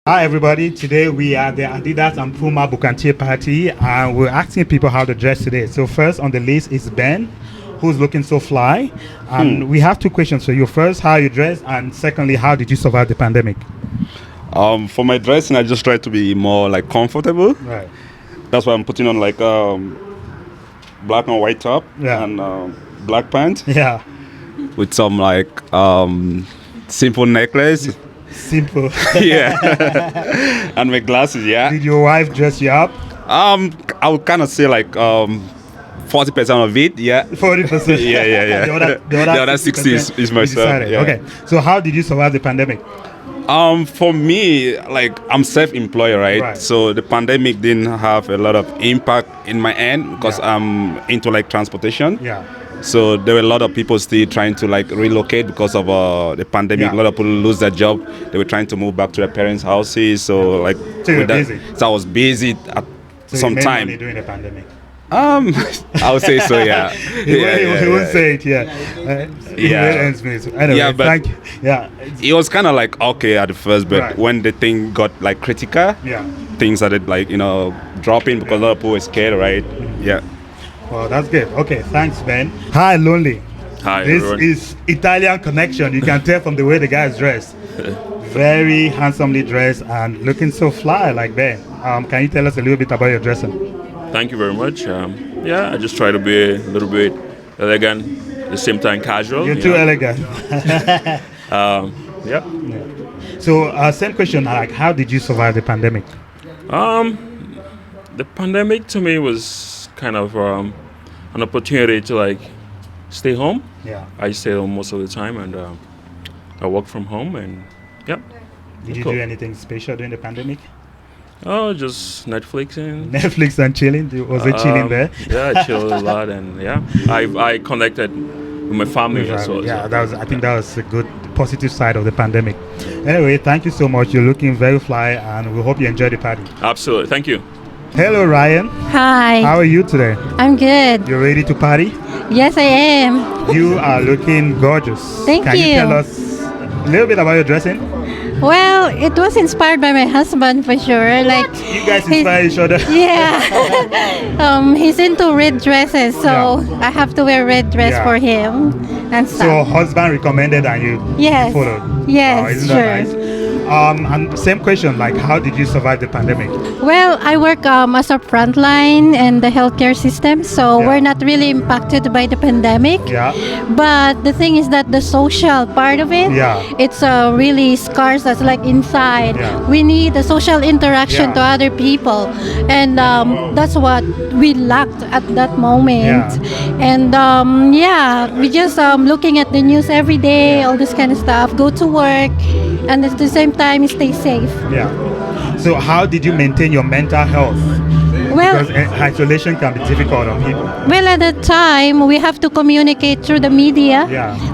Hi everybody, today we are the Adidas and Puma Bukantie party and we're asking people how to dress today. So first on the list is Ben, who's looking so fly. And we have two questions for you. First, how you dress, and secondly, how did you survive the pandemic? For my dressing, I just try to be more like comfortable. Right. That's why I'm putting on like black and white top and black pants Yeah. with some like simple necklace. Simple. Yeah. And my glasses, yeah. Did your wife dress you up? I would kind of say like 40% of it, yeah. 40%. Yeah. The other 60 is myself. Yeah. Okay. So how did you survive the pandemic? For me, like I'm self-employed, right? So the pandemic didn't have a lot of impact in my end because I'm into like transportation. Yeah. So there were a lot of people still trying to like relocate because of the pandemic. A lot of people lose their job. They were trying to move back to their parents' houses. So like, so you were busy. So I was busy at some you made time money during the pandemic. I would say so, yeah. He won't say it, Anyway, but yeah. It was kind of like okay at the first, but when the thing got like critical, things started like dropping because a lot of people were scared, right? Yeah. Well, that's good. Okay, thanks, Ben. Hi, Lonely. Hi, this everyone. is Italian connection. You can tell from the way the guy is dressed. Very handsomely dressed and looking so fly like Ben. Can you tell us a little bit about your dressing? Thank you very much. I just try to be a little bit elegant, at the same time casual. You're too elegant. So, same question. Like, how did you survive the pandemic? The pandemic to me was kind of an opportunity to like stay home. Yeah. I stay home most of the time, and I work from home, and Did you do anything special during the pandemic? Oh, just Netflixing. Netflix and chilling. Was it chilling there? Yeah, I chilled a lot, and I connected with my family as well. Yeah, I think that was a good positive side of the pandemic. Anyway, thank you so much. You're looking very fly, and we hope you enjoy the party. Absolutely, thank you. Hello, Ryan. Hi. How are you today? I'm good. You ready to party? Yes, I am. You are looking gorgeous. Thank you. Can you tell us a little bit about your dressing? Well, it was inspired by my husband for sure. Like you guys inspire each other. Yeah. He's into red dresses, so I have to wear red dress for him and stuff. So husband recommended and you followed. Yes, isn't sure. that nice? And same question, like how did you survive the pandemic? Well, I work as a frontline in the healthcare system, so we're not really impacted by the pandemic. Yeah. But the thing is that the social part of it, it's really scarce us like inside. Yeah. We need a social interaction to other people, and that's what we lacked at that moment. Yeah. And we just looking at the news every day, all this kind of stuff. Go to work, and at the same time stay safe. Yeah. So how did you maintain your mental health? Well, because isolation can be difficult on people. Well, at that time, we have to communicate through the media,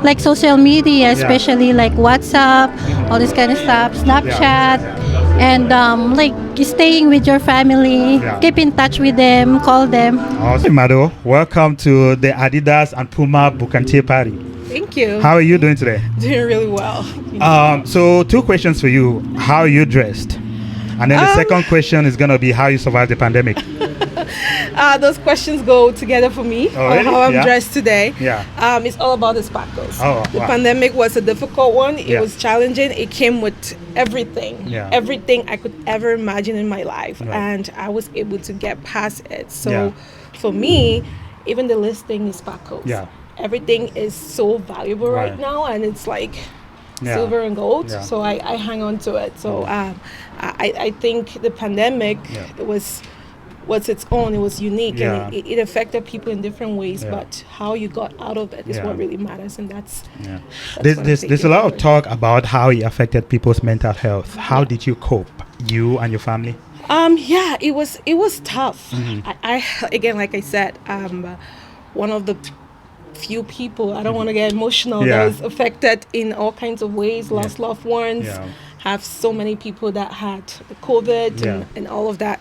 like social media, especially like WhatsApp, all this kind of stuff, Snapchat, and like staying with your family, keep in touch with them, call them. Awesome, Mado. Welcome to the Adidas and Puma Bukantie party. Thank you. How are you doing today? Doing really well. So two questions for you. How are you dressed? And then the second question is going to be how you survived the pandemic. Those questions go together for me. Really? How I'm dressed today. Yeah. It's all about the sparkles. The wow. pandemic was a difficult one. It was challenging. It came with everything. Yeah. Everything I could ever imagine in my life. Right. And I was able to get past it. So for me, even the listing is sparkles. Yeah. Everything is so valuable right now, and it's like silver and gold. So I hang on to it. So I think the pandemic it was its own. It was unique, and it affected people in different ways. But how you got out of it is what really matters, and that's there's a lot of talk about how it affected people's mental health. How did you cope, you and your family? It was tough. Mm-hmm. I again, like I said, one of the few people, I don't want to get emotional, that was affected in all kinds of ways, lost loved ones, have so many people that had COVID and all of that.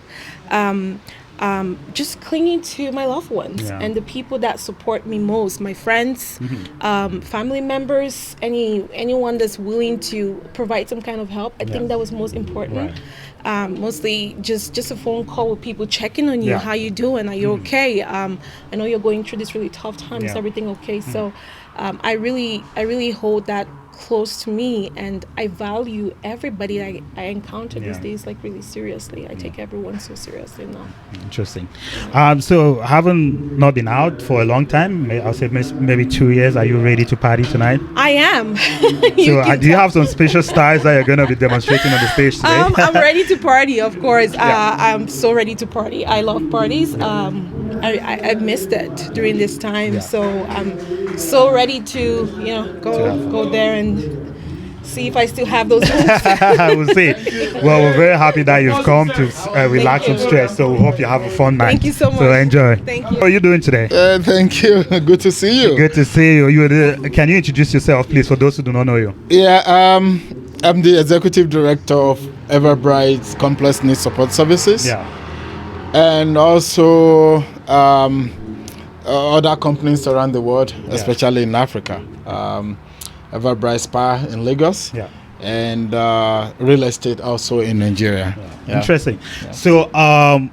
just clinging to my loved ones and the people that support me most, my friends, family members, anyone that's willing to provide some kind of help. I think that was most important. Mostly just a phone call with people checking on you, how you doing, are you okay? I know you're going through this really tough time. Is everything okay? So I really hold that close to me, and I value everybody I encounter these days like really seriously. I take everyone so seriously now. Interesting. So having not been out for a long time, I'll say maybe 2 years, are you ready to party tonight? I am. So do you have some special styles that you're going to be demonstrating on the stage today? I'm ready to party, of course. I'm so ready to party. I love parties. I missed it during this time, so I'm so ready to go there and see if I still have those moves. We'll see. Well, we're very happy that you've come to relax some stress, so we hope you have a fun night. Thank you so much. So enjoy. Thank you. How are you doing today? Thank you. Good to see you. Good to see you. Can you introduce yourself, please, for those who do not know you? Yeah, I'm the executive director of Everbright's Complex Needs Support Services. Yeah. And also other companies around the world, especially in Africa. Everbright Spa in Lagos, and real estate also in Nigeria. Interesting. So,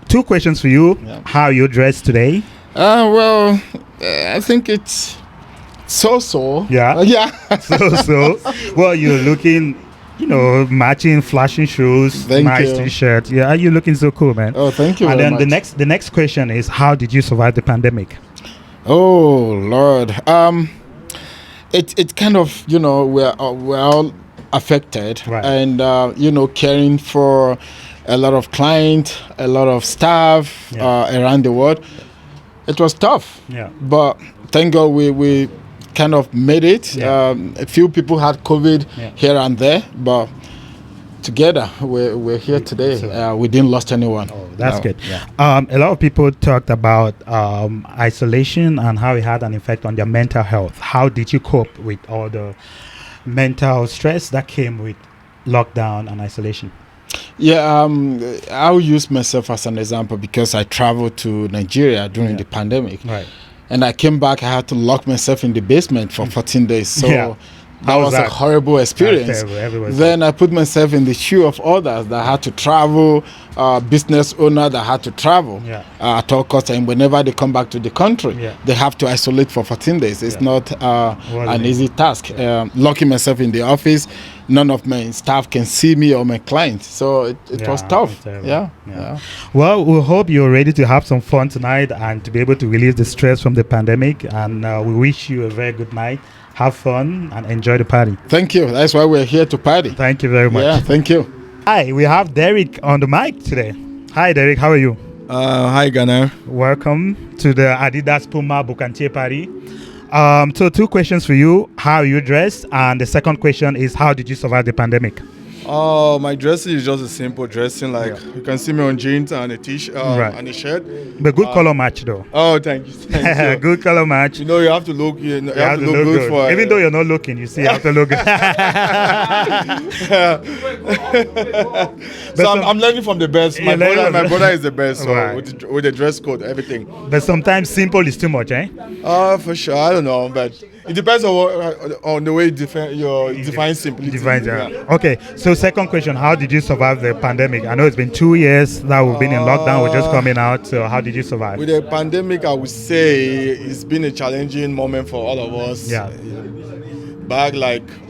2 questions for you. How are you dressed today? Well, I think it's so. Yeah. Yeah. So. Well, you're looking, matching, flashing shoes, Thank nice you. T-shirt. Yeah, you're looking so cool, man. Oh, thank you. And very then much. the next question is, how did you survive the pandemic? Oh Lord. It kind of, we're all affected, Right. and caring for a lot of clients, a lot of staff around the world. It was tough, but thank God we kind of made it. A few people had COVID here and there, but together we're here today. We didn't lost anyone. Oh, that's good. A lot of people talked about isolation and how it had an effect on their mental health. How did you cope with all the mental stress that came with lockdown and isolation? Yeah, I'll use myself as an example because I traveled to Nigeria during the pandemic. Right. And I came back, I had to lock myself in the basement for 14 days. So that was a horrible experience. Then I put myself in the shoe of others that had to travel, business owner that had to travel at all costs. And whenever they come back to the country, they have to isolate for 14 days. It's not an easy task. Locking myself in the office, none of my staff can see me or my clients. So it was tough. Yeah. Well, we hope you're ready to have some fun tonight and to be able to release the stress from the pandemic. And we wish you a very good night. Have fun and enjoy the party. Thank you. That's why we're here to party. Thank you very much. Yeah, thank you. Hi, we have Derek on the mic today. Hi, Derek. How are you? Hi, Ghana. Welcome to the Adidas Puma Bukantie party. So 2 questions for you. How are you dressed? And the second question is, how did you survive the pandemic? My dressing is just a simple dressing. You can see me on jeans and a t-shirt and a shirt. But good color match, though. Oh, thank you. Thank you. Good color match. You have to look. You have to look good for. Even though you're not looking, you see, you have to look good. So I'm learning from the best. My brother is the best. So with the dress code, everything. But sometimes simple is too much, eh? For sure. I don't know, but it depends on the way you define simplicity. Okay. So second question, how did you survive the pandemic? I know it's been 2 years that we've been in lockdown. We're just coming out. So how did you survive? With the pandemic, I would say it's been a challenging moment for all of us. Yeah. Back,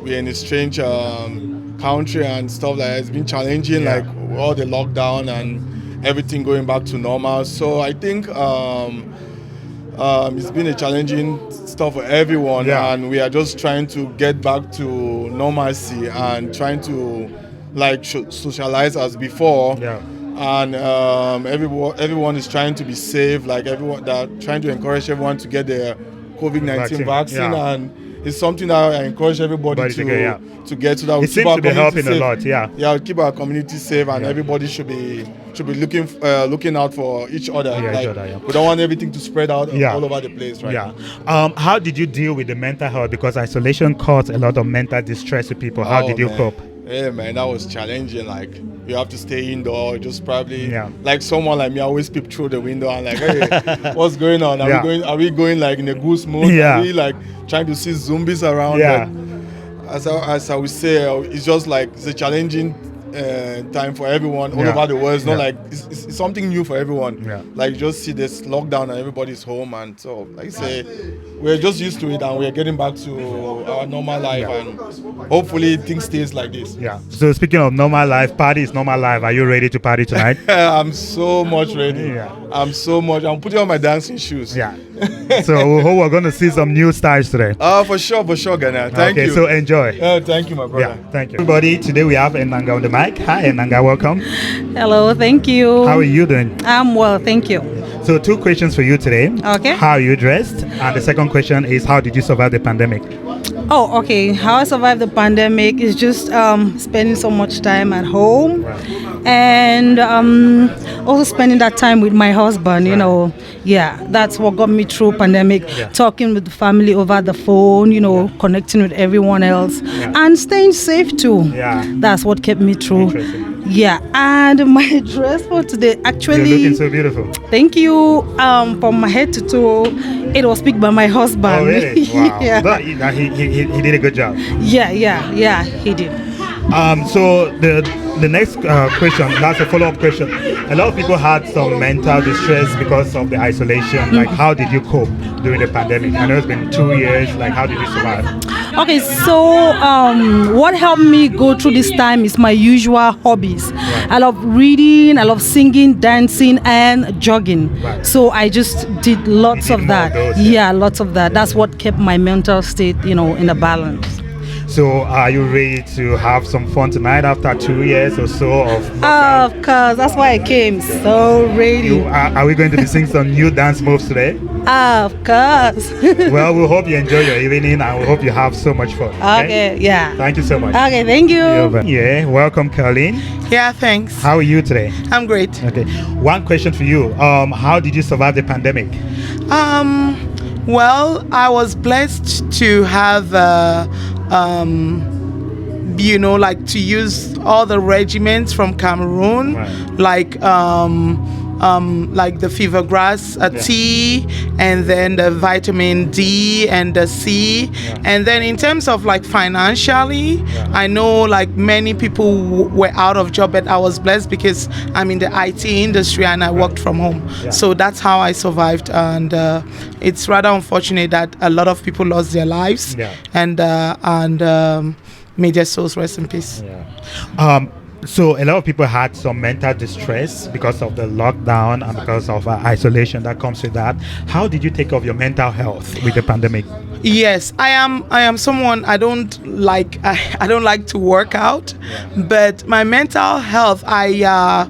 we're in a strange country and stuff like that. It's been challenging, all the lockdown and everything going back to normal. So I think it's been a challenging stuff for everyone, and we are just trying to get back to normalcy and trying to socialize as before. And everyone is trying to be safe. Everyone that trying to encourage everyone to get the COVID-19 vaccine, and it's something that I encourage everybody to get, so that we it keep seems our to be community helping safe. a lot. Keep our community safe, and everybody should be looking out for each other. We don't want everything to spread out all over the place, right? How did you deal with the mental health? Because isolation caused a lot of mental distress to people. How did you cope? Yeah, man, that was challenging. you have to stay indoor. Just probably like someone like me, I always peep through the window and like, hey, what's going on? Are we going like in a goose mode? Are we like trying to see zombies around? But as I would say, it's just like it's a challenging time for everyone all over the world. It's not like it's something new for everyone. Like you just see this lockdown and everybody's home, and so like I say, we're just used to it and we're getting back to our normal life, and hopefully things stays like this. So speaking of normal life, party is normal life. Are you ready to party tonight? I'm so much ready. I'm putting on my dancing shoes. So we hope we're going to see some new styles today. For sure, Ghana. Thank you. Okay, so enjoy. Thank you, my brother. Thank you. Everybody, today we have Enanga on the mic. Hi, Enanga, welcome. Hello, thank you. How are you doing? I'm well, thank you. So 2 questions for you today. Okay. How are you dressed? And the second question is, how did you survive the pandemic? Oh, okay. How I survived the pandemic is just spending so much time at home, and also spending that time with my husband. You know, that's what got me through pandemic. Talking with the family over the phone, connecting with everyone else, and staying safe too. That's what kept me through. And my dress for today, actually, you're looking so beautiful. Thank you. From my head to toe, it was picked by my husband. Oh, really? Wow. But he did a good job. Yeah, he did. So the next question, that's a follow-up question. A lot of people had some mental distress because of the isolation. Like, how did you cope during the pandemic? I know it's been 2 years. Like, how did you survive? Okay, so what helped me go through this time is my usual hobbies. I love reading, I love singing, dancing, and jogging. So I just did lots of that. Lots of that. That's what kept my mental state, in a balance. So are you ready to have some fun tonight after 2 years or so of lockdown? Of course, that's why I came. So ready. Are we going to be seeing some new dance moves today? Of course. Well, we hope you enjoy your evening and we hope you have so much fun. Okay, Thank you so much. Okay, thank you. Welcome, Caroline. Yeah, thanks. How are you today? I'm great. Okay. One question for you. How did you survive the pandemic? Well, I was blessed to have like to use all the regimens from Cameroon, like the fever grass tea, and then the vitamin D and the C. And then in terms of like financially, I know like many people were out of job, but I was blessed because I'm in the IT industry and I worked from home. So that's how I survived. And it's rather unfortunate that a lot of people lost their lives, and may their souls rest in peace. So a lot of people had some mental distress because of the lockdown and because of isolation that comes with that. How did you take care of your mental health with the pandemic? Yes, I am someone I don't like to work out, but my mental health I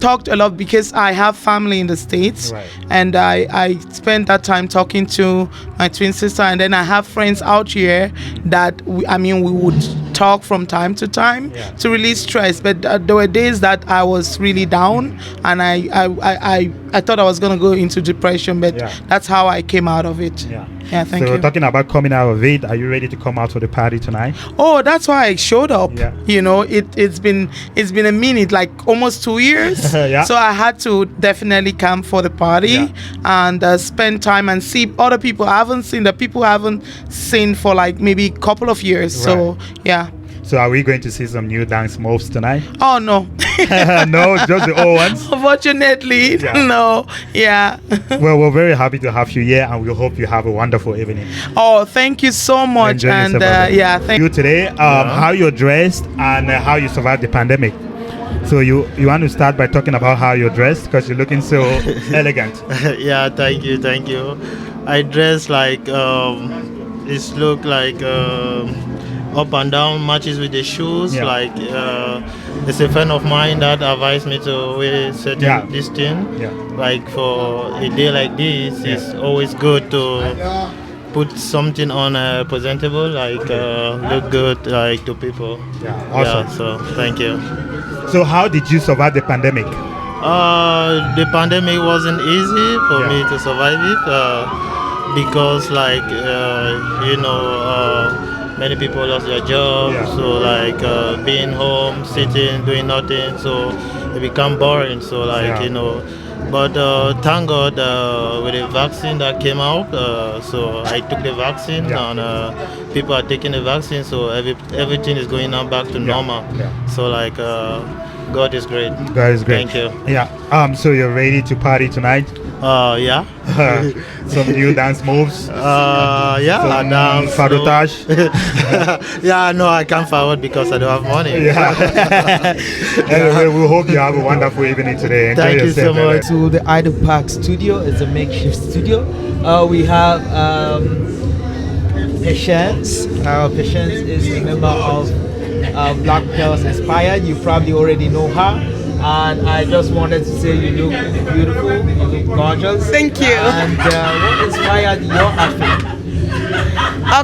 talked a lot because I have family in the States, and I spent that time talking to my twin sister, and then I have friends out here that we would talk from time to time to release stress. But there were days that I was really down, and I thought I was gonna go into depression, but that's how I came out of it. Thank you. So talking about coming out of it, are you ready to come out for the party tonight? Oh, that's why I showed up. It's been a minute, like almost 2 years. So I had to definitely come for the party and spend time and see other people I haven't seen for like maybe a couple of years. So So are we going to see some new dance moves tonight? Oh no. No, just the old ones. Unfortunately, no. Well, we're very happy to have you here, and we hope you have a wonderful evening. Oh, thank you so much. Enjoy yourself, thank you today. How you're dressed and how you survived the pandemic. So you want to start by talking about how you're dressed, because you're looking so elegant. Thank you. I dress like it's look like up and down, matches with the shoes. Like it's a friend of mine that advised me to wear certain this thing. Like for a day like this, it's always good to put something on presentable, like look good, like to people. Awesome. So thank you. So how did you survive the pandemic? The pandemic wasn't easy for me to survive it because, like many people lost their jobs. So like being home, sitting, doing nothing. So it become boring. So like but thank God with the vaccine that came out. So I took the vaccine and people are taking the vaccine. So everything is going now back to normal. So like God is great. God is great. Thank you. Yeah. So you're ready to party tonight? Yeah. Some new dance moves? Yeah, I dance. Farotage? Yeah, no, I can't forward because I don't have money. Anyway, we hope you have a wonderful evening today. Enjoy Thank you so yourself, much. To the Idle Park studio. It's a makeshift studio. We have Patience. Patience is a member of Black Pearls Inspired. You probably already know her. And I just wanted to say you look beautiful, you look gorgeous. Thank you. And what inspired your outfit?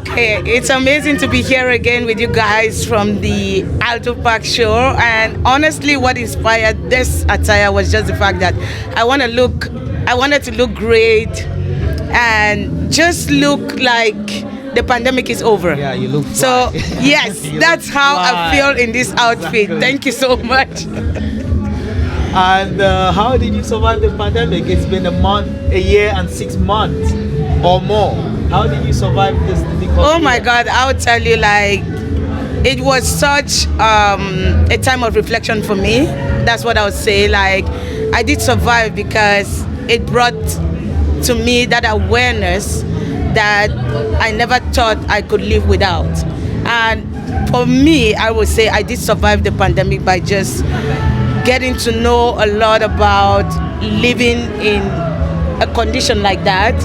Okay, it's amazing to be here again with you guys from the Alto Park show. And honestly, what inspired this attire was just the fact that I wanted to look great and just look like the pandemic is over. Yeah, you look fly. So yes, that's how I feel in this outfit. Thank you so much. And how did you survive the pandemic? It's been a year and 6 months or more. How did you survive this difficult Oh my God, I would tell you, like, it was such a time of reflection for me. That's what I would say. Like, I did survive because it brought to me that awareness that I never thought I could live without. And for me, I would say I did survive the pandemic by just getting to know a lot about living in a condition like that.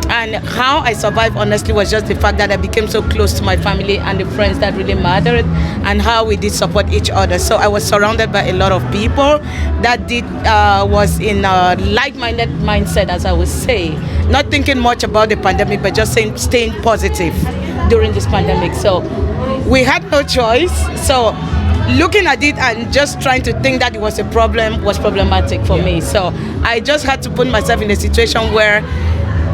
And how I survived, honestly, was just the fact that I became so close to my family and the friends that really mattered, and how we did support each other. So I was surrounded by a lot of people that was in a like-minded mindset, as I would say, not thinking much about the pandemic, but just staying positive during this pandemic. So we had no choice. So looking at it and just trying to think that it was a problem was problematic for me. So I just had to put myself in a situation where,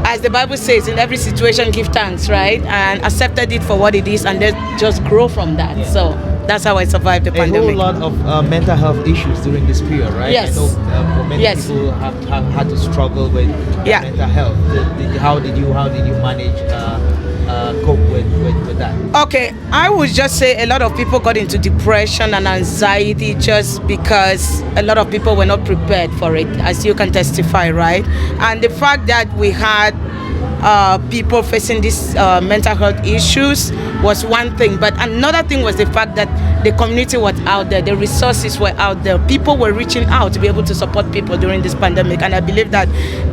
as the Bible says, in every situation give thanks, right? And accepted it for what it is, and then just grow from that. So that's how I survived the pandemic. A whole lot of mental health issues during this period, right? Yes. I know many people have had to struggle with mental health. How did you manage cope with that? Okay, I would just say a lot of people got into depression and anxiety just because a lot of people were not prepared for it, as you can testify, right? And the fact that we had people facing these mental health issues was one thing, but another thing was the fact that the community was out there, the resources were out there, people were reaching out to be able to support people during this pandemic, and I believe that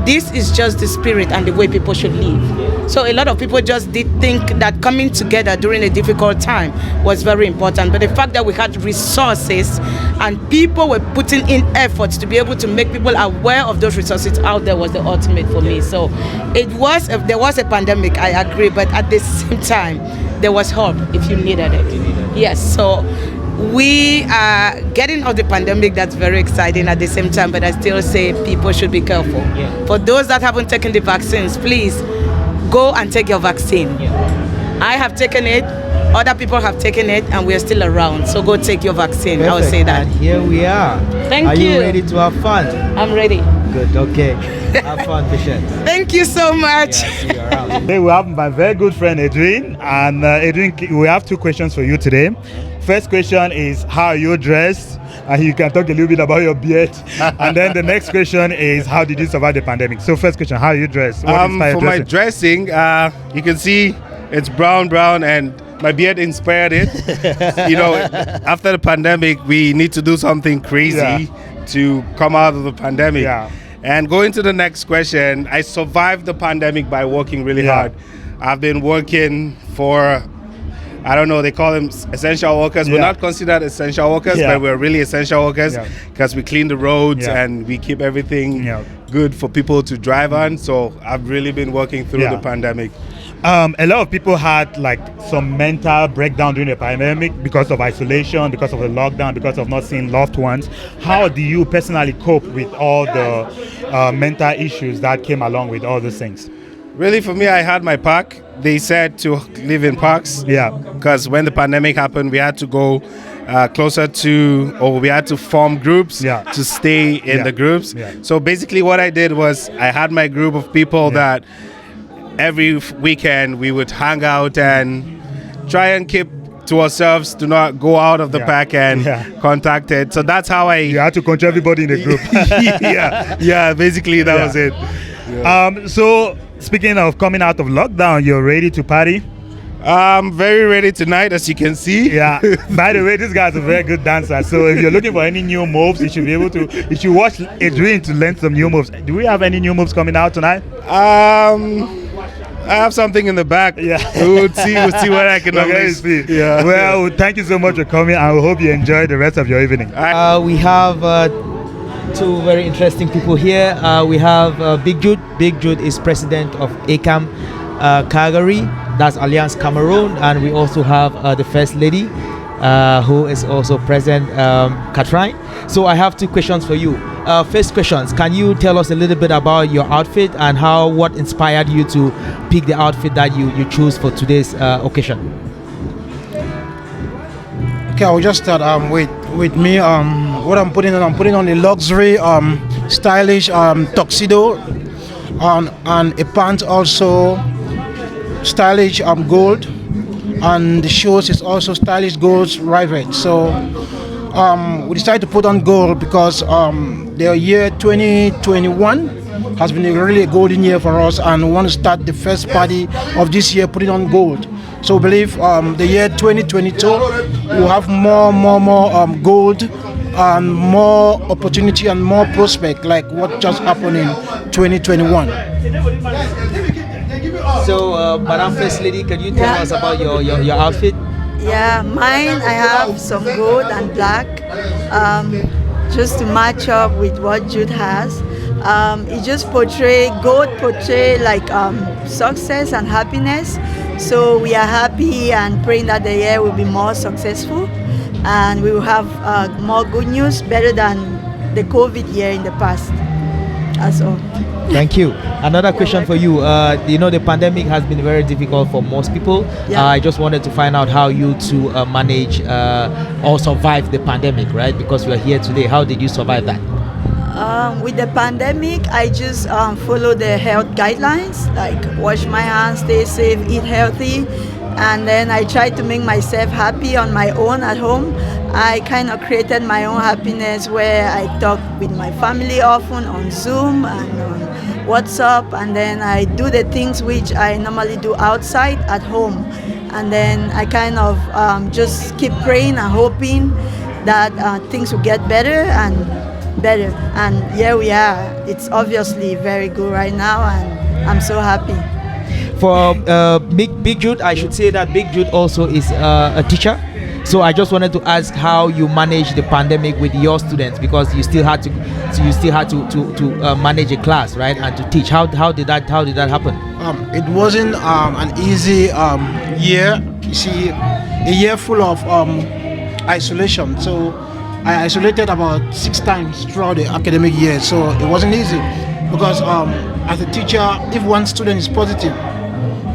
this is just the spirit and the way people should live. So a lot of people just did think that coming together during a difficult time was very important, but the fact that we had resources and people were putting in efforts to be able to make people aware of those resources out there was the ultimate for me. So there was a pandemic, I agree, but at the same time, there was hope if you needed it. Yes, so we are getting out of the pandemic. That's very exciting at the same time, but I still say people should be careful. For those that haven't taken the vaccines, please go and take your vaccine. I have taken it, other people have taken it, and we are still around. So go take your vaccine. Perfect. I would say that. And here we are. Thank you. Are you ready to have fun? I'm ready. Good, okay. Have fun, Patience. Thank you so much. Today we have my very good friend Adrian, and Adrian, we have 2 questions for you today. First question is, how are you dressed? And you can talk a little bit about your beard. And then the next question is, how did you survive the pandemic? So first question, how are you dressed? For my dressing, you can see it's brown, and my beard inspired it. You know, after the pandemic, we need to do something crazy to come out of the pandemic. And going to the next question, I survived the pandemic by working really hard. I've been working for, I don't know, they call them essential workers. We're not considered essential workers, but we're really essential workers because we clean the roads and we keep everything good for people to drive on. So I've really been working through the pandemic. A lot of people had like some mental breakdown during the pandemic because of isolation, because of the lockdown, because of not seeing loved ones. How do you personally cope with all the mental issues that came along with all these things? Really, for me, I had my park. They said to live in parks. Yeah. Because when the pandemic happened, we had to go closer to, or we had to form groups to stay in the groups. Yeah. So basically what I did was I had my group of people that every weekend we would hang out and try and keep to ourselves, to not go out of the pack and contact it. So that's how You had to control everybody in the group. yeah, basically that was it. Yeah. So speaking of coming out of lockdown, you're ready to party? I'm very ready tonight, as you can see. Yeah. By the way, this guy's a very good dancer. So if you're looking for any new moves, you should be able to. You should watch Adrian to learn some new moves. Do we have any new moves coming out tonight? I have something in the back. Yeah. We'll see what I can unleash. Yeah. Well, thank you so much for coming. I hope you enjoy the rest of your evening. We have two very interesting people here. We have Big Jude. Big Jude is president of ACAM Calgary. That's Alliance Cameroon, and we also have the First Lady, who is also present, Catherine. So I have two questions for you. First questions, can you tell us a little bit about your outfit and what inspired you to pick the outfit that you choose for today's occasion? Okay, I will just start with me. What I'm putting on a luxury, stylish tuxedo, and a pant also stylish gold, and the shoes is also stylish gold rivet. So we decided to put on gold because the year 2021 has been a really golden year for us, and we want to start the first party of this year putting on gold. So we believe the year 2022 will have more gold and more opportunity and more prospect like what just happened in 2021. So, Madam First Lady, can you tell us about your outfit? Yeah, mine, I have some gold and black, just to match up with what Jude has. It just gold portray like success and happiness. So we are happy and praying that the year will be more successful and we will have more good news, better than the COVID year in the past. That's all. Thank you. Another question for you. The pandemic has been very difficult for most people. Yeah. I just wanted to find out how you two manage or survive the pandemic, right? Because you are here today. How did you survive that? With the pandemic, I just follow the health guidelines, like wash my hands, stay safe, eat healthy, and then I try to make myself happy on my own at home. I kind of created my own happiness where I talk with my family often on Zoom and on WhatsApp, and then I do the things which I normally do outside at home, and then I kind of just keep praying and hoping that things will get better and better, and here we are. It's obviously very good right now, and I'm so happy. For Big Jude, I should say that Big Jude also is a teacher. So I just wanted to ask how you manage the pandemic with your students, because you still had to manage a class, right, and to teach. How did that happen? It wasn't an easy year. You see, a year full of isolation. So I isolated about 6 times throughout the academic year. So it wasn't easy because as a teacher, if one student is positive,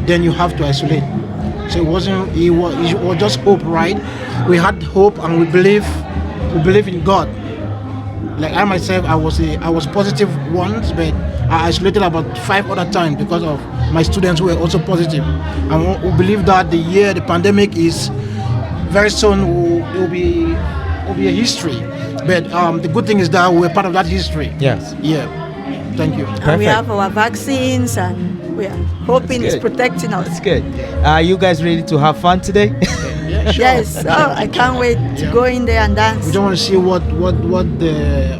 then you have to isolate. So it was just hope, right? We had hope and we believe in God. Like I myself, I was positive once, but I isolated about 5 other times because of my students who were also positive. And we believe that the pandemic is very soon will be a history. But the good thing is that we're part of that history. Yes. Yeah. Thank you. And we have our vaccines, and we are hoping it's protecting us. That's good. Are you guys ready to have fun today? Yeah, sure. Yes. Oh, I can't wait to go in there and dance. We don't want to see what the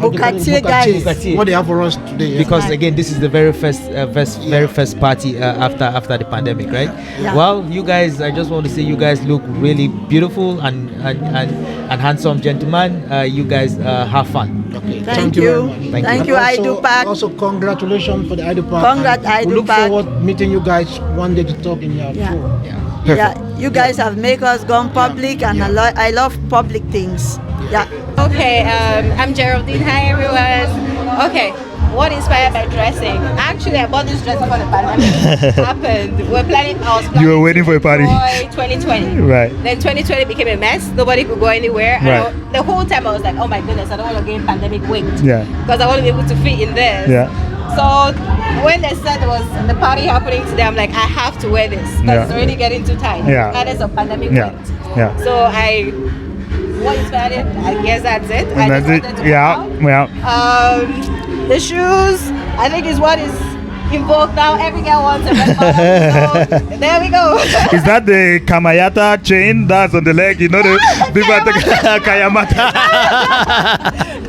Bukatier guys, what they have for us today. Because again, this is the very first party after the pandemic, right? Yeah. Well, you guys, I just want to say you guys look really beautiful and handsome gentlemen. You guys have fun. Okay. Thank you. Thank you, Idu Park. Also, congratulations for the Idu Park. Congrats, Idu We look Park. forward meeting you guys one day to talk in your show. Yeah, you guys have made us gone public, and I love public things. Yeah. Okay, I'm Geraldine. Hi, everyone. Okay, What inspired my dressing? Actually, I bought this dress before the pandemic happened. I was planning you were waiting for a party. 2020. Right. Then 2020 became a mess. Nobody could go anywhere. Right. And the whole time I was like, oh my goodness, I don't want to gain pandemic weight. Yeah. Because I want to be able to fit in this. Yeah. So when they said there was the party happening today, I'm like, I have to wear this. Because it's already getting too tight. Yeah. Regardless of pandemic Yeah. weight. Yeah. So what inspired it? I guess that's it. And that's it. Yeah. Yeah. The shoes, I think, is what is involved now. Every girl wants a red bottom. So there we go. Is that the Kamayata chain that's on the leg? You know the people Kayamata.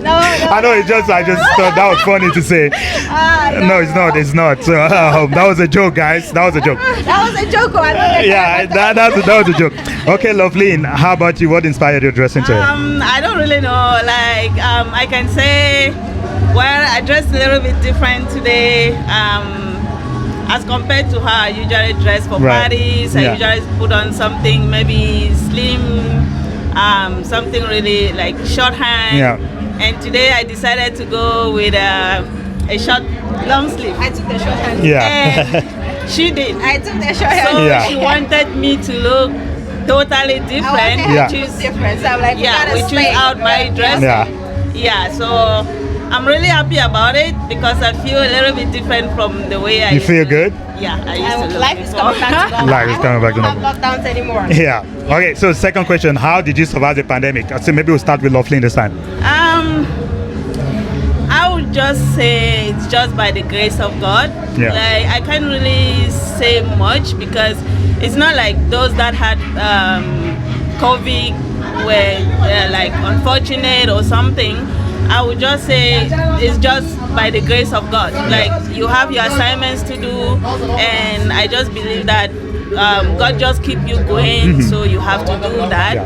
No. I know. I just thought that was funny to say. No, it's not. It's not. So that was a joke, guys. That was a joke. That was a joke. Yeah, that was a joke. Okay, Loveline, how about you? What inspired your dressing today? I don't really know. Like, I can say, well, I dressed a little bit different today. As compared to how I usually dress for parties, I usually put on something maybe slim, something really like shorthand. Yeah. And today I decided to go with a short, long sleeve. I took the shorthand. Yeah. And she did. I took the shorthand. So she wanted me to look totally different. Which is different. So I'm like, which is out my dress. Yeah. So I'm really happy about it because I feel a little bit different from the way I You feel good? Yeah, I used to look life is coming back to normal. Life is coming back to I don't normal. have lockdowns anymore. Yeah. Okay, so second question, how did you survive the pandemic? So maybe we'll start with Loveline this time. I would just say it's just by the grace of God. Yeah. Like, I can't really say much because it's not like those that had COVID were like unfortunate or something. I would just say it's just by the grace of God. Like, you have your assignments to do, and I just believe that God just keep you going, so you have to do that.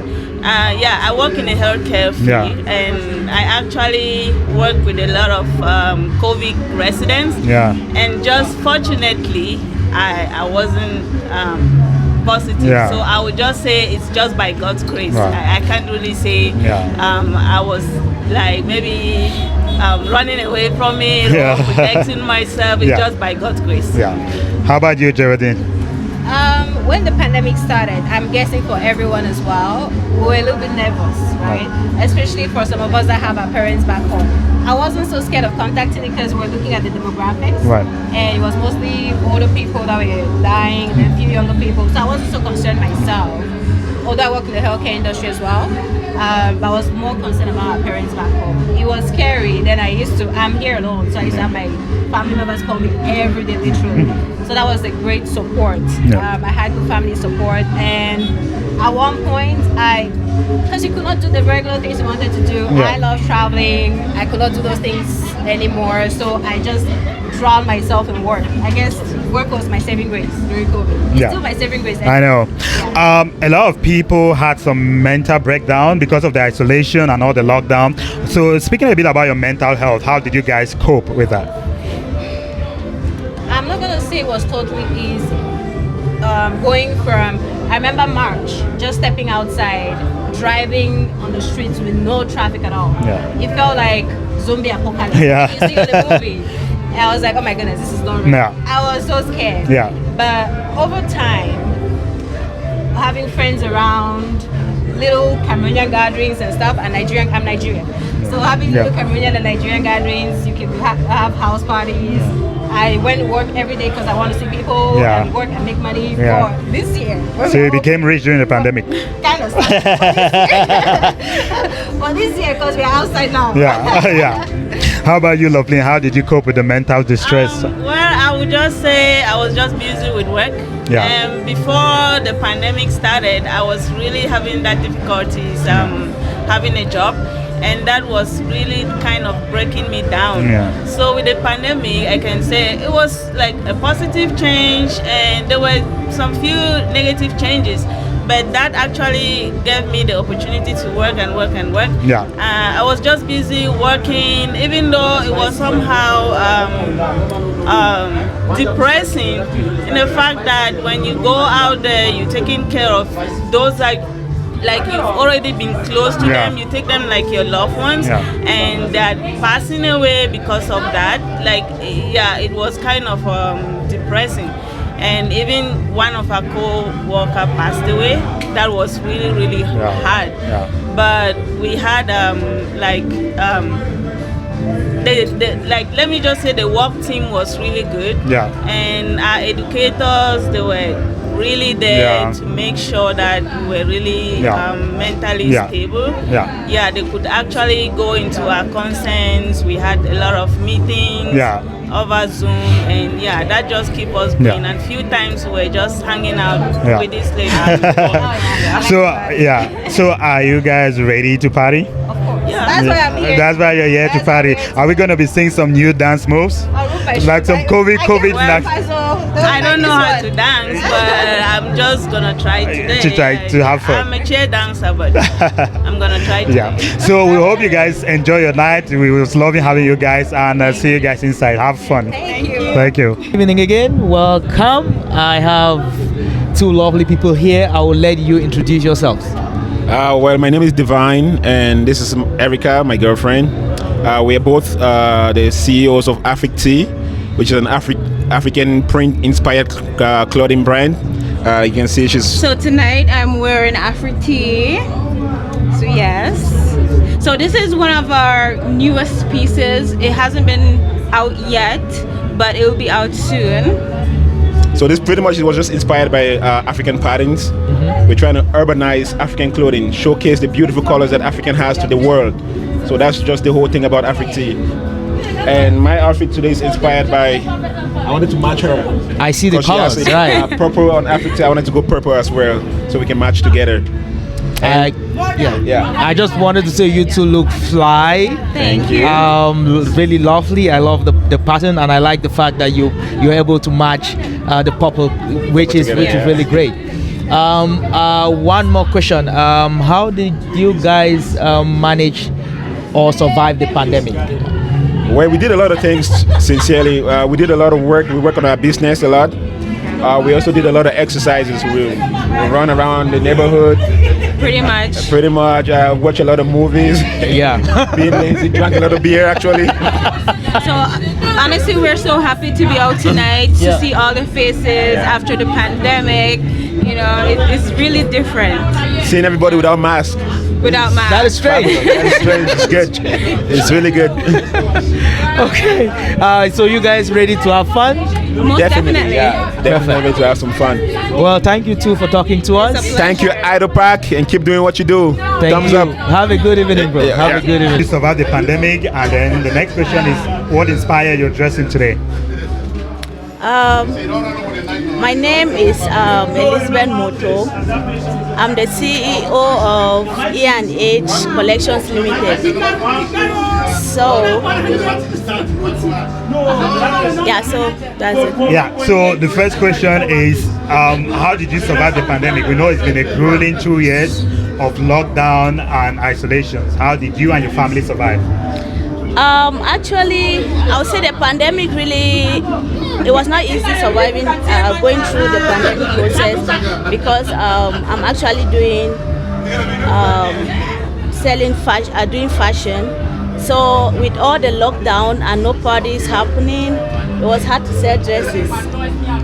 I work in a healthcare field, and I actually work with a lot of COVID residents. And just fortunately, I wasn't positive. So I would just say it's just by God's grace. I can't really say I was like maybe running away from it or protecting myself. It's just by God's grace. How about you, Geraldine? When the pandemic started, I'm guessing for everyone as well, we were a little bit nervous, right? Especially for some of us that have our parents back home. I wasn't so scared of contacting it because we're looking at the demographics. And it was mostly older people that were dying and a few younger people. So I wasn't so concerned myself. Although I work in the healthcare industry as well, but I was more concerned about our parents back home. It was scary. Then I'm here alone, so I used to have my family members call me every day, literally. So that was a great support. I had good family support, and at one point, because you could not do the regular things you wanted to do. I love traveling. I could not do those things anymore, so I just drowned myself in work. I guess work was my saving grace during COVID. It's still my saving grace. I know. A lot of people had some mental breakdown because of the isolation and all the lockdown. So speaking a bit about your mental health, how did you guys cope with that? I'm not gonna say it was totally easy. Going from, I remember March, just stepping outside, driving on the streets with no traffic at all. It felt like zombie apocalypse. You see in the movie. And I was like, oh my goodness, this is not real. I was so scared. But over time, having friends around, little Cameroonian gatherings and stuff, and I'm Nigerian. So having little Cameroonian and Nigerian gatherings, you can have house parties. I went to work every day because I want to see people and work and make money for this year. So you became rich during the pandemic? Kind of stuff. For this year, because we're outside now. How about you, Loveline? How did you cope with the mental distress? Well, I would just say I was just busy with work. And before the pandemic started, I was really having that difficulties having a job. And that was really kind of breaking me down. So with the pandemic, I can say it was like a positive change, and there were some few negative changes, but that actually gave me the opportunity to work and work and work. I was just busy working, even though it was somehow depressing in the fact that when you go out there, you're taking care of those that like you've already been close to them. You take them like your loved ones, and they're passing away because of that. Like, it was kind of depressing. And even one of our co-worker passed away. That was really, really hard. But we had let me just say the work team was really good. And our educators, they were really there to make sure that we were really mentally stable. They could actually go into our concerns. We had a lot of meetings over Zoom, and that just keep us going. And few times we were just hanging out with this lady. So are you guys ready to party? That's why I'm here. That's why you're here to party. Are we gonna be seeing some new dance moves? Like some COVID I don't know how to dance, but I'm just gonna try today. To try to have fun. I'm a chair dancer, but I'm gonna try today. So we hope you guys enjoy your night. We was loving having you guys, and see you guys inside. Have fun. Thank you. Thank you. Good evening again. Welcome. I have two lovely people here. I will let you introduce yourselves. Well, my name is Divine, and this is Erica, my girlfriend. We are both the CEOs of Afric Tea, which is an African print-inspired clothing brand. You can see she's... So tonight I'm wearing Afric Tea. So yes. So this is one of our newest pieces. It hasn't been out yet, but it will be out soon. So this pretty much was just inspired by African patterns. We're trying to urbanize African clothing, showcase the beautiful colors that African has to the world. So that's just the whole thing about Afric Tea. And my outfit today is inspired by, I wanted to match her. I see the colors, right. Purple on Afric Tea, I wanted to go purple as well, so we can match together. I just wanted to say you two look fly. Thank you. Really lovely. I love the pattern, and I like the fact that you're able to match the purple, which is really great. One more question. How did you guys manage or survive the pandemic? Well, we did a lot of things, sincerely. We did a lot of work. We work on our business a lot. We also did a lot of exercises. We run around the neighborhood. Pretty much. Watch a lot of movies. Being lazy, drank a lot of beer, actually. So honestly, we're so happy to be out tonight to see all the faces after the pandemic. You know, it's really different. Seeing everybody without masks. Without masks. That is strange. It's good. It's really good. Okay. So you guys ready to have fun? Most definitely. Definitely to have some fun. Well, thank you too for talking to us. Thank you, Idol Park, and keep doing what you do. Thumbs up. Have a good evening, bro. Have a good evening. You survived the pandemic, and then the next question is, what inspired your dressing today? My name is Elizabeth Moto. I'm the CEO of E&H Collections Limited. So that's it. So the first question is, how did you survive the pandemic? We know it's been a grueling 2 years of lockdown and isolations. How did you and your family survive? Actually, I would say the pandemic it was not easy surviving, going through the pandemic process, because I'm actually doing doing fashion. So with all the lockdown and no parties happening, it was hard to sell dresses.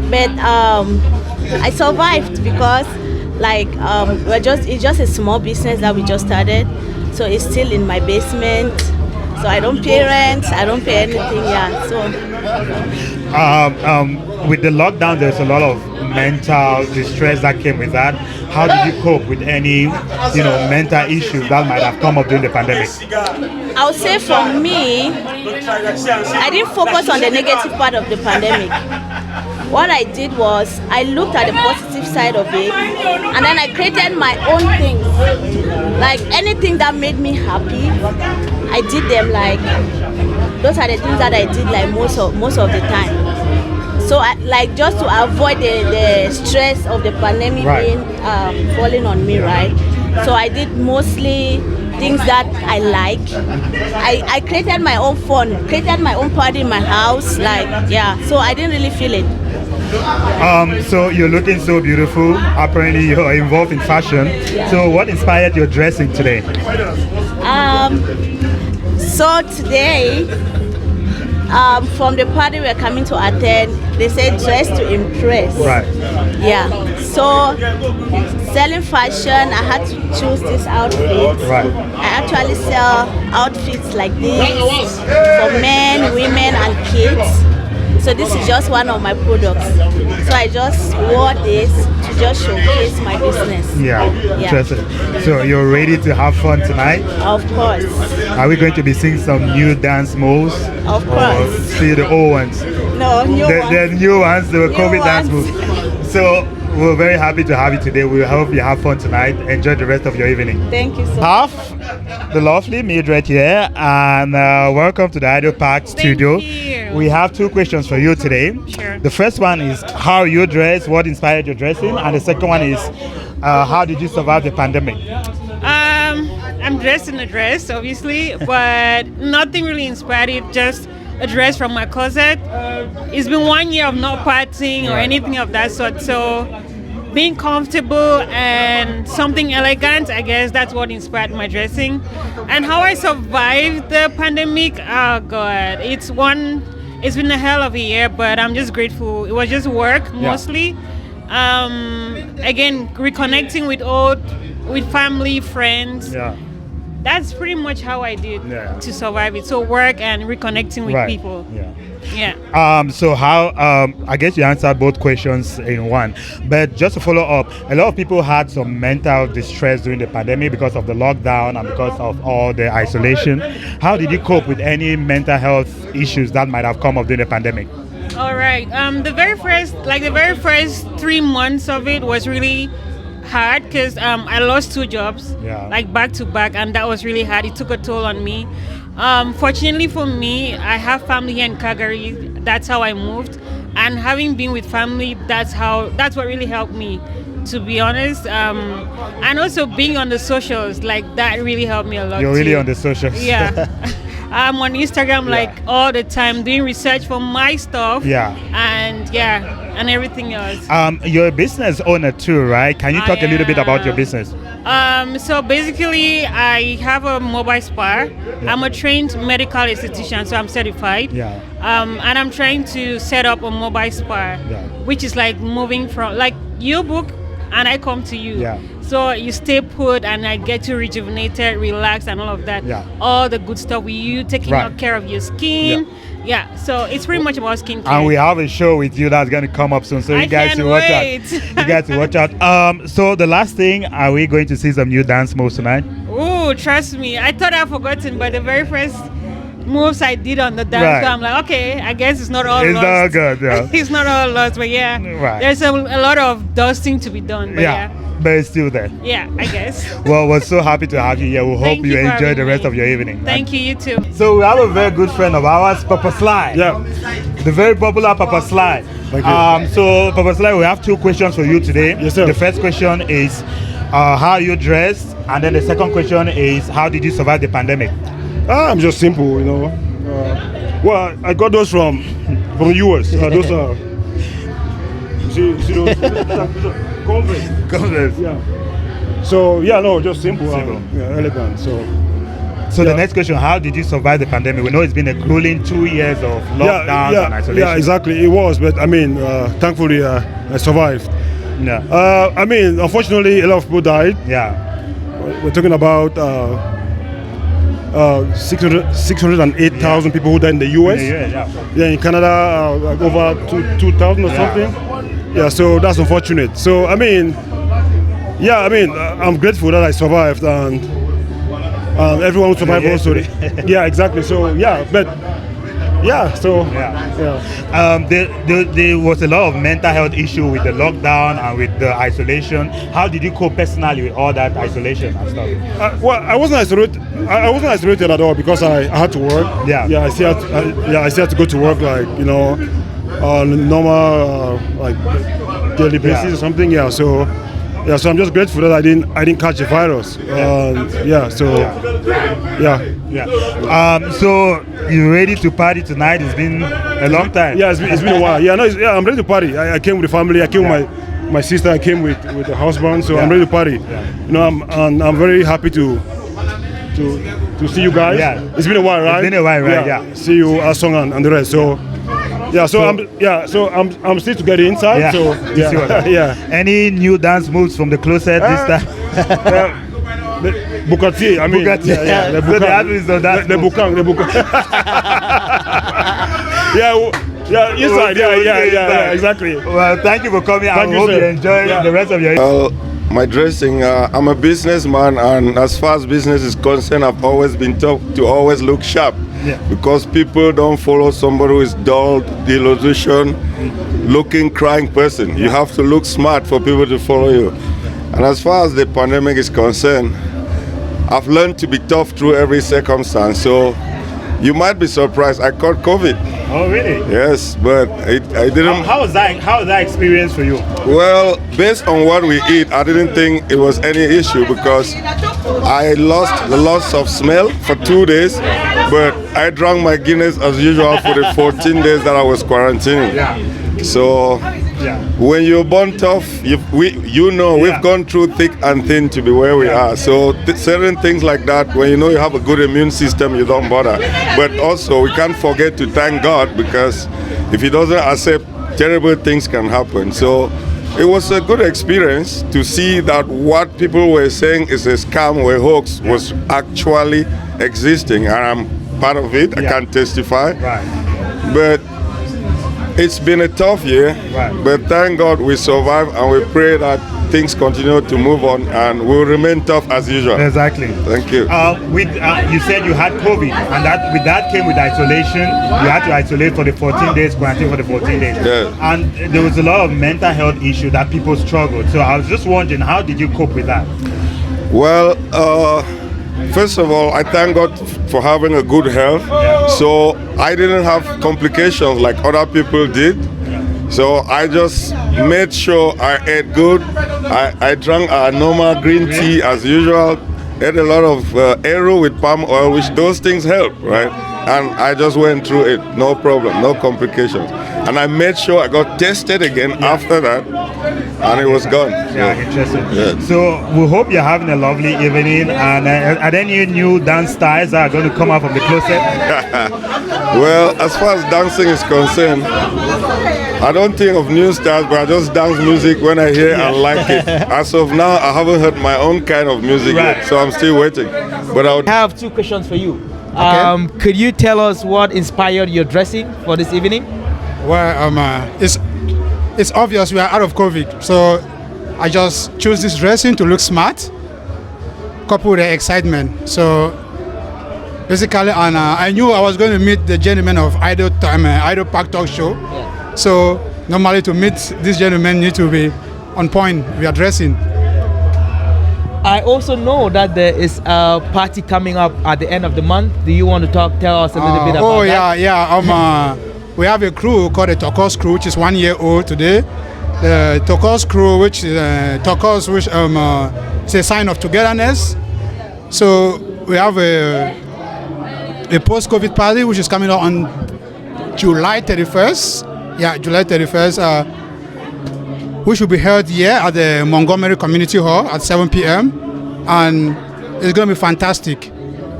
But I survived because it's just a small business that we just started. So it's still in my basement. So I don't pay rent, I don't pay anything, With the lockdown, there's a lot of mental distress that came with that. How did you cope with any, mental issues that might have come up during the pandemic? I would say for me, I didn't focus on the negative part of the pandemic. What I did was, I looked at the positive side of it, and then I created my own things. Like anything that made me happy, I did them. Like those are the things that I did like most of the time. So just to avoid the stress of the pandemic being falling on me, right? So I did mostly things that I like. I created my own fun, created my own party in my house, so I didn't really feel it. So you're looking so beautiful. Apparently you're involved in fashion. Yeah. So what inspired your dressing today? So today, from the party we're coming to attend, they said dress to impress. Right. Yeah. So selling fashion, I had to choose this outfit. Right. I actually sell outfits like this for men, women, and kids. So this is just one of my products. So I just wore this to just showcase my business. Yeah. Interesting. So you're ready to have fun tonight? Of course. Are we going to be seeing some new dance moves? Of course. Or see the old ones? No, new ones. The new ones, the New COVID dance ones. moves. So we're very happy to have you today. We hope you have fun tonight. Enjoy the rest of your evening. Thank you so much. The lovely Mildred here, and welcome to the Idol Park studio. We have two questions for you today. Sure. The first one is how you dress, what inspired your dressing, and the second one is how did you survive the pandemic? I'm dressed in a dress, obviously, but nothing really inspired it, just a dress from my closet. It's been 1 year of not partying or anything of that sort, so being comfortable and something elegant, I guess that's what inspired my dressing. And how I survived the pandemic, oh God, it's been a hell of a year, but I'm just grateful. It was just work mostly. Again, reconnecting with family, friends. Yeah. That's pretty much how I did to survive it. So work and reconnecting with people. Yeah. So how, I guess you answered both questions in one, but just to follow up, a lot of people had some mental distress during the pandemic because of the lockdown and because of all the isolation. How did you cope with any mental health issues that might have come up during the pandemic? All right. The very first 3 months of it was really hard because I lost 2 jobs, like back to back, and that was really hard. It took a toll on me. Fortunately for me, I have family here in Calgary. That's how I moved, and having been with family, that's what really helped me, to be honest. And also being on the socials, like that really helped me a lot. You're really too. on the socials. Yeah. I'm on Instagram like all the time doing research for my stuff. And everything else. You're a business owner too, right? Can you talk a little bit about your business? So basically, I have a mobile spa. I'm a trained medical esthetician, so I'm certified. And I'm trying to set up a mobile spa, which is like moving from, like you book and I come to you. So you stay put and I get you rejuvenated, relaxed, and all of that. All the good stuff with you, taking care of your skin. So it's pretty much about skincare. And we have a show with you that's going to come up soon, so you guys should watch out. You guys should watch out. So the last thing, are we going to see some new dance moves tonight? Oh, trust me. I thought I'd forgotten, but the very first moves I did on the dance floor, I'm like, okay, I guess it's not all lost. It's not good, It's not all lost, but there's a lot of dusting to be done. But but it's still there. Yeah, I guess. Well, we're so happy to have you here. We hope you enjoy the rest of your evening. Thank you, you too. So we have a very good friend of ours, Papa Sly. The very popular Papa Sly. Thank you. So Papa Sly, we have 2 questions for you today. Yes, sir. The first question is how you dressed, and then the second question is how did you survive the pandemic? I'm just simple, you know. Well, I got those from US. Those are see those Converse. Yeah. So just simple. Elegant. So the next question, how did you survive the pandemic? We know it's been a grueling 2 years of lockdowns and isolation. Yeah, exactly. It was, but I mean, thankfully, I survived. I mean, unfortunately, a lot of people died. We're talking about 608,000 people who died in the US. In Canada, over 2,000 or something. So that's unfortunate. So I mean, I'm grateful that I survived, and everyone who survived also. Exactly. So there was a lot of mental health issue with the lockdown and with the isolation. How did you cope personally with all that isolation and stuff? Well, I wasn't isolated at all because I had to work. I still had to go to work, like, you know, on a normal like daily basis or something. So yeah, so I'm just grateful that I didn't catch the virus. So you ready to party tonight? It's been a long time. Yeah, it's been a while. Yeah, no, I'm ready to party. I came with the family. I came with my sister. I came with the husband. So I'm ready to party. You know, I'm very happy to see you guys. Yeah. It's been a while, right? It's been a while, right? Yeah. See you, Asong and the rest. So I'm still to get inside. Yeah. So yeah. Any new dance moves from the closet this time? Bukati, I mean, Bukati. the Bukang. Inside, exactly. Well, thank you for coming. I hope you enjoy the rest of your. My dressing, I'm a businessman, and as far as business is concerned, I've always been taught to always look sharp. Yeah. Because people don't follow somebody who is dull, delusion, looking, crying person. You have to look smart for people to follow you. And as far as the pandemic is concerned, I've learned to be tough through every circumstance. So you might be surprised, I caught COVID. Oh, really? Yes, but I didn't. How was that experience for you? Well, based on what we eat, I didn't think it was any issue because I lost the loss of smell for 2 days, but I drank my Guinness as usual for the 14 days that I was quarantining. Yeah. So when you're born tough, we've gone through thick and thin to be where we are. So certain things like that, when you know you have a good immune system, you don't bother. But also, we can't forget to thank God, because if He doesn't accept, terrible things can happen. So it was a good experience to see that what people were saying is a scam or a hoax was actually existing, and I'm part of it. I can testify. Right. But it's been a tough year, but thank God we survived, and we pray that things continue to move on and we'll remain tough as usual. Exactly. Thank you. You said you had COVID, and that came with isolation. You had to isolate for the 14 days, quarantine for the 14 days. Yes. And there was a lot of mental health issues that people struggled. So I was just wondering, how did you cope with that? Well, first of all, I thank God for having a good health. So I didn't have complications like other people did. So I just made sure I ate good. I drank a normal green tea as usual. Ate a lot of arrow with palm oil, which those things help, right? And I just went through it, no problem, no complications. And I made sure I got tested again after that, and it was gone. Yeah, interesting. Yeah. So we hope you're having a lovely evening. And are there any new dance styles that are going to come out from the closet? Well, as far as dancing is concerned, I don't think of new styles, but I just dance music when I hear and like it. As of now, I haven't heard my own kind of music yet, so I'm still waiting. But I have two questions for you. Okay. Could you tell us what inspired your dressing for this evening? Well, it's obvious we are out of COVID, so I just chose this dressing to look smart, coupled with the excitement. So basically, and I knew I was going to meet the gentleman of Idol Park Talk Show. Yeah. So normally to meet this gentleman, need to be on point. We are dressing. I also know that there is a party coming up at the end of the month. Do you want to tell us a little bit about that? Yeah. We have a crew called the Turquoise Crew, which is 1 year old today. The Turquoise Crew, which is turquoise, which is a sign of togetherness. So we have a post-COVID party, which is coming up on July 31st. Yeah, July 31st. Which will be held here at the Montgomery Community Hall at 7 p.m. And it's going to be fantastic.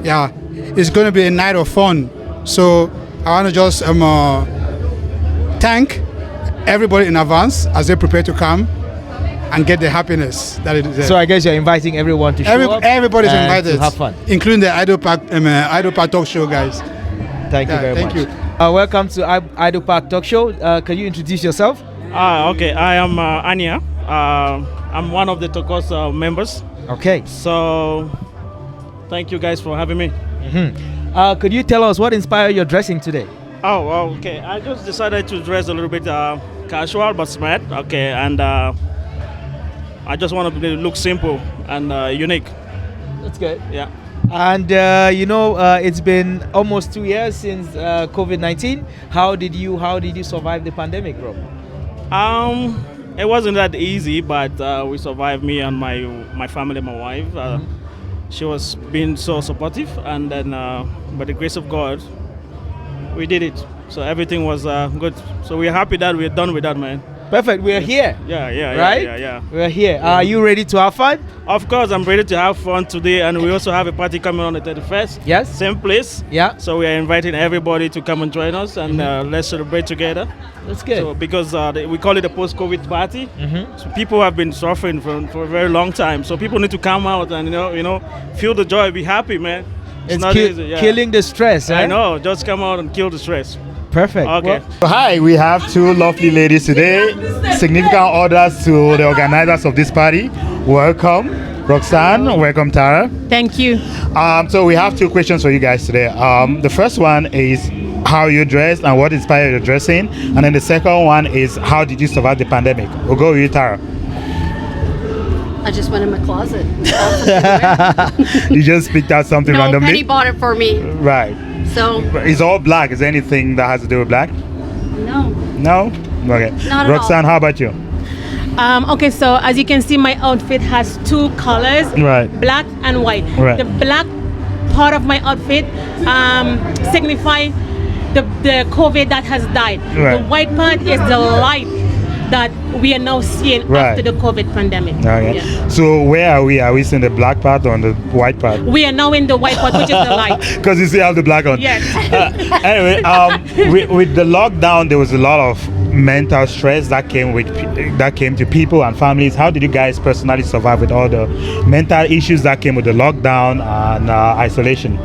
Yeah, it's going to be a night of fun. So I want to just thank everybody in advance as they prepare to come and get the happiness that it is. So I guess you're inviting everyone to show up. Everybody's invited to have fun, including the Idol Park Talk Show guys. Thank you very much. Thank you. Welcome to Idol Park Talk Show. Can you introduce yourself? Okay, I am Anya. I'm one of the Turquoise members. Okay. So, thank you guys for having me. Mm-hmm. Could you tell us what inspired your dressing today? Oh, okay. I just decided to dress a little bit casual but smart. Okay, and I just want to look simple and unique. That's good. Yeah. And it's been almost 2 years since COVID-19. How did you survive the pandemic, bro? it wasn't that easy, but we survived. Me and my family, my wife. She was being so supportive, and then by the grace of God, we did it. So everything was good. So we're happy that we're done with that, man. Perfect. We're here. Yeah. Right? Yeah. We're here. Are you ready to have fun? Of course, I'm ready to have fun today, and we also have a party coming on the 31st. Yes. Same place. Yeah. So we are inviting everybody to come and join us, and let's celebrate together. That's good. So because we call it a post-COVID party, so people have been suffering for a very long time. So people need to come out and feel the joy, be happy, man. It's not easy. Yeah. Killing the stress. I know. Just come out and kill the stress. Perfect. Okay. So hi, we have two lovely ladies today, significant others to the organizers of this party. Welcome, Roxanne. Welcome, Tara. Thank you. So we have two questions for you guys today. The first one is how you dressed and what inspired your dressing, and then the second one is how did you survive the pandemic? We'll go with you, Tara. I just went in my closet. You just picked out something randomly? Penny bought it for me. Right. So it's all black. Is there anything that has to do with black? No. No? Okay. Not at Roxanne, how about you? Okay, so as you can see, my outfit has two colors, Right. black and white. Right. The black part of my outfit signify the COVID that has died. Right. The white part is the light that we are now seeing Right. after the COVID pandemic. Okay. Yeah. So where are we? Are we seeing the black part or the white part? We are now in the white part, which is the light. Because you still have the black on. Yes. Anyway, with the lockdown, there was a lot of mental stress that came to people and families. How did you guys personally survive with all the mental issues that came with the lockdown and isolation?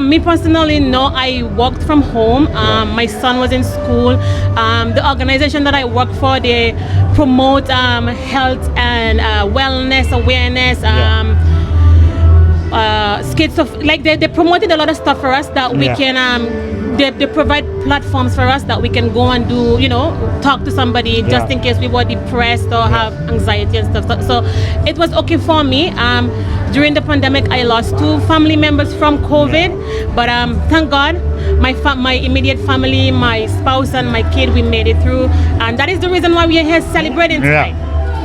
Me personally, no, I worked from home. My son was in school. The organization that I work for, they promote health and wellness awareness. They promoted a lot of stuff for us that we can. They provide platforms for us that we can go and do, talk to somebody just in case we were depressed or have anxiety and stuff. So it was okay for me. During the pandemic, I lost 2 family members from COVID, but thank God, my immediate family, my spouse and my kid, we made it through, and that is the reason why we are here celebrating tonight.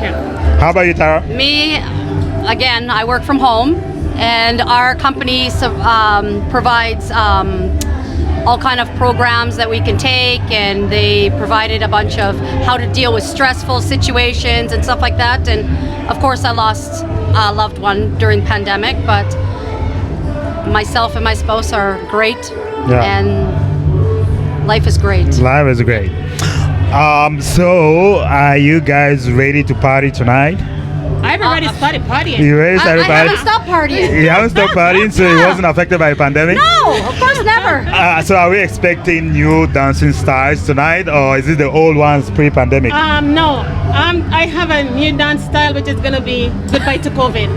Yeah. How about you, Tara? Me, again, I work from home, and our company provides all kind of programs that we can take, and they provided a bunch of how to deal with stressful situations and stuff like that. And of course, I lost a loved one during the pandemic, but myself and my spouse are great, and life is great. Life is great. So are you guys ready to party tonight? I haven't already started partying. You already started I partying? haven't stopped partying. You haven't stopped partying, so it wasn't affected by the pandemic? No, of course never. So are we expecting new dancing styles tonight, or is it the old ones pre-pandemic? No. I have a new dance style which is gonna be goodbye to COVID.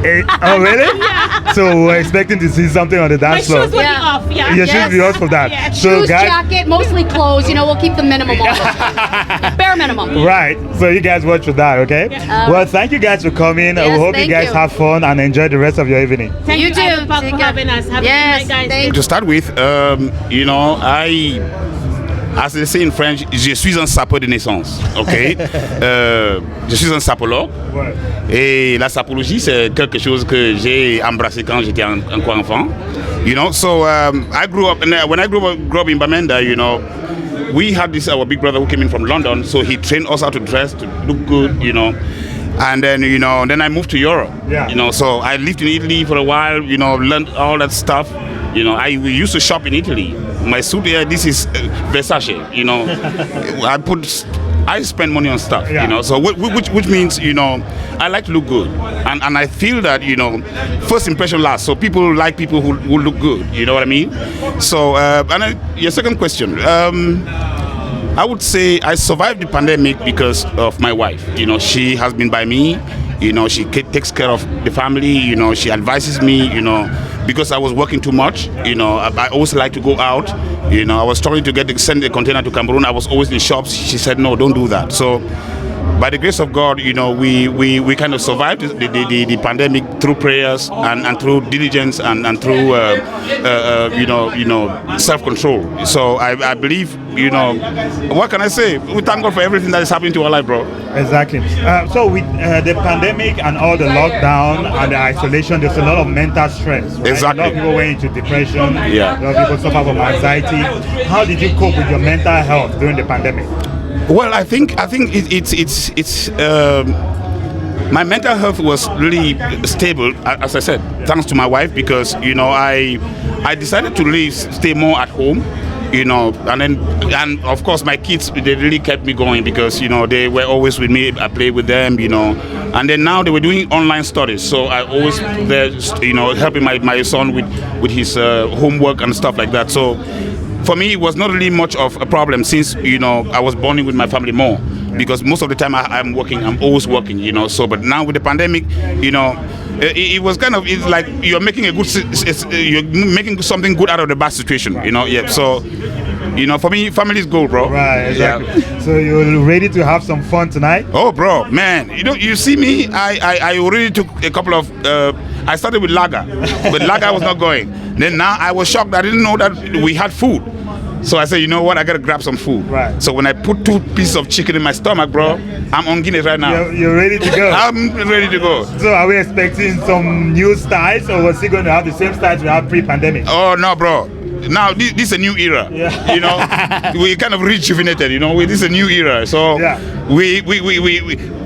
Oh really? Yeah. So we're expecting to see something on the dance floor. My shoes will be off. Yeah. Your shoes will be off for that. Yeah. So Shoes, guys, jacket, mostly clothes. We'll keep the minimum on it. Bare minimum. right. So you guys watch for that, okay? Yeah. Well, thank you guys for coming. Yes, we hope you thank guys you. have fun and enjoy the rest of your evening. Thank you, too. Idle Park, for having us. Have a good night, guys. To start with, as they say in French, je suis un sapeur de naissance, ok? Je suis un sapologue. Et la sapologie, c'est quelque chose que j'ai embrassé quand j'étais encore enfant. So I grew up, and when I grew up in Bamenda, we had our big brother who came in from London, so he trained us how to dress, to look good, And then, then I moved to Europe. So I lived in Italy for a while, learned all that stuff. We used to shop in Italy. My suit here, this is Versace, I spend money on stuff, so which means, I like to look good. And I feel that, first impression lasts. So people like people who look good, you know what I mean? So, your second question, I would say I survived the pandemic because of my wife. She has been by me. She takes care of the family. She advises me. Because I was working too much. I always like to go out. I was trying to send a container to Cameroon. I was always in shops. She said, no, don't do that. So by the grace of God, you know, we kind of survived the pandemic through prayers and through diligence and through self-control. So I believe, you know, what can I say? We thank God for everything that is happening to our life, bro. Exactly. So with the pandemic and all the lockdown and the isolation, there's a lot of mental stress. Right? Exactly. A lot of people went into depression. Yeah. A lot of people suffer from anxiety. How did you cope with your mental health during the pandemic? Well, I think it's my mental health was really stable, as I said, thanks to my wife, because, you know, I decided to really stay more at home. You know, and of course my kids, they really kept me going because, you know, they were always with me. I played with them, you know, and then now they were doing online studies, so I always there, you know, helping my son with his homework and stuff like that. So for me, it was not really much of a problem since, you know, I was bonding with my family more, because most of the time I'm working, I'm always working, you know. So, but now with the pandemic, you know, it was kind of, it's like you're making you're making something good out of the bad situation, you know. Yeah. So, you know, for me, family is gold, bro. Right. Exactly. Yeah. So you're ready to have some fun tonight? Oh, bro, man, you know, you see me, I already took a couple of. I started with lager, but lager was not going. Then now I was shocked. I didn't know that we had food. So I said, you know what, I gotta grab some food. Right. So when I put 2 pieces of chicken in my stomach, bro, I'm on Guinness right now. You're ready to go. I'm ready to go. So are we expecting some new styles, or was he going to have the same styles we had pre-pandemic? Oh no, bro. Now this is a new era. Yeah. You know, we kind of rejuvenated. You know, this is a new era. So yeah. we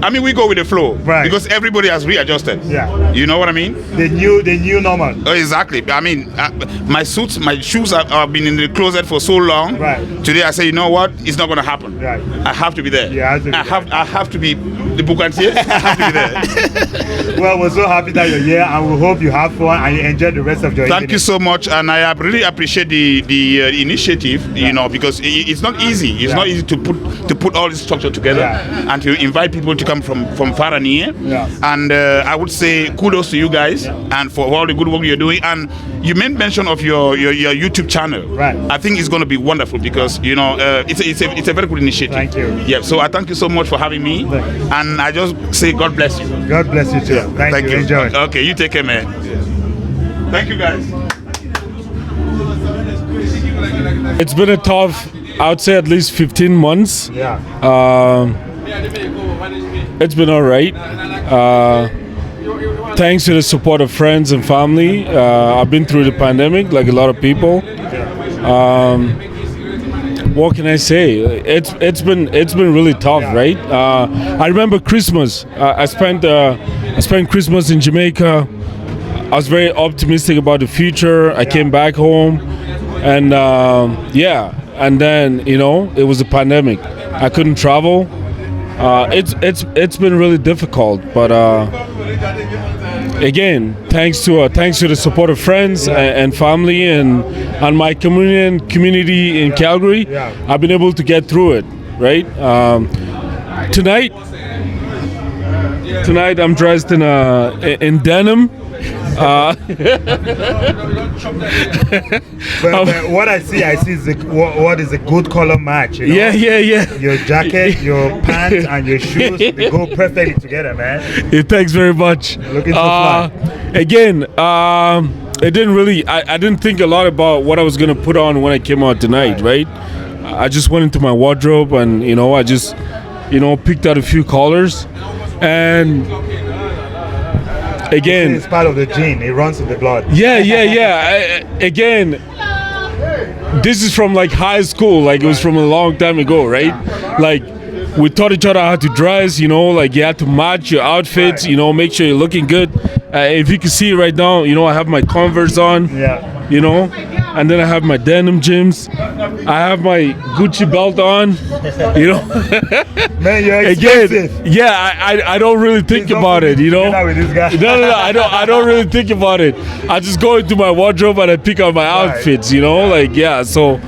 I mean, we go with the flow, right? Because everybody has readjusted. Yeah. You know what I mean? The new normal. Oh, exactly. I mean, my suits, my shoes have been in the closet for so long. Right. Today I say, you know what? It's not going to happen. Right. I have to be there. Yeah. I have to be the Bukantier. I have to be there. Well, we're so happy that you're here, and we hope you have fun and you enjoy the rest of your evening. Thank you so much, and I really appreciate the initiative. You know, because it's not easy. It's not easy to put all this structure together and to invite people to come from far and near. And I would say kudos to you guys and for all the good work you're doing. And you made mention of your YouTube channel. Right. I think it's going to be wonderful because, you know, it's a very good initiative. Thank you. Yeah. So I thank you so much for having me, and I just say God bless you. God bless you too. Thank you. Enjoy. Okay, you take care, man. Thank you, guys. It's been a tough, I would say at least 15 months. Yeah. It's been all right. Thanks to the support of friends and family. I've been through the pandemic like a lot of people. What can I say? It's been really tough, right? I remember Christmas. I spent Christmas in Jamaica. I was very optimistic about the future. I came back home, and and then, you know, it was a pandemic. I couldn't travel. It's been really difficult, but again, thanks to the support of friends and family and my community in Calgary, I've been able to get through it. Right. Tonight I'm dressed in denim. But what I see is what is a good color match. You know? Yeah. Your jacket, your pants, and your shoes, they go perfectly together, man. Yeah, thanks very much. Looking so fly. Again, it didn't really. I didn't think a lot about what I was gonna put on when I came out tonight, right? I just went into my wardrobe and, you know, I just, you know, picked out a few colors, and again, it's part of the gene. It runs in the blood. Yeah. Again, this is from like high school. Like, it was from a long time ago, right? Like, we taught each other how to dress. You know, like, you had to match your outfits. You know, make sure you're looking good. If you can see right now, you know, I have my Converse on. Yeah. You know, and then I have my denim gyms. I have my Gucci belt on. You know. Man, you're expensive. Again, yeah, I don't really think about it. You know. With this guy. No, I don't really think about it. I just go into my wardrobe and I pick out my outfits. You know, like, yeah. So,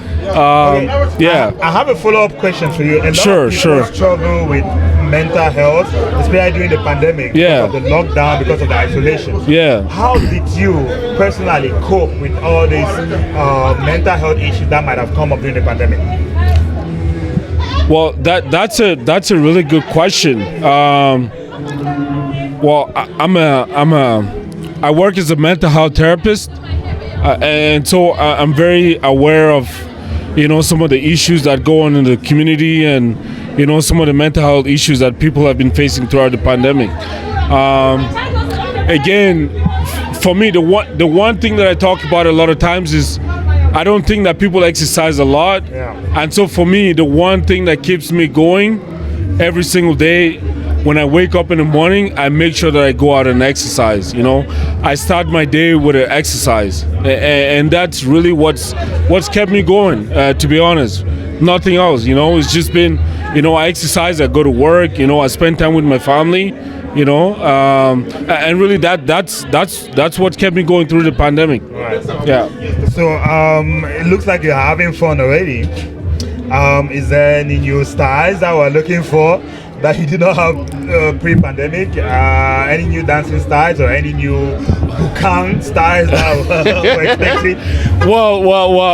yeah. I have a follow-up question for you. A lot Sure. of people struggle with mental health, especially during the pandemic, because of the lockdown, because of the isolation. Yeah. How did you personally cope with all these mental health issues that might have come up during the pandemic? Well, that's a really good question. Well, I work as a mental health therapist, and so I'm very aware of, some of the issues that go on in the community, and some of the mental health issues that people have been facing throughout the pandemic. Again, for me, the one thing that I talk about a lot of times is I don't think that people exercise a lot, and so for me, the one thing that keeps me going every single day, when I wake up in the morning, I make sure that I go out and exercise. I start my day with an exercise, and that's really what's kept me going. To be honest, nothing else. It's just been, I exercise, I go to work. I spend time with my family. And really that's what kept me going through the pandemic. Right. Yeah. So it looks like you're having fun already. Is there any new styles that we're looking for that you did not have pre-pandemic? Any new dancing styles or any new bukang styles that we're expecting? Well,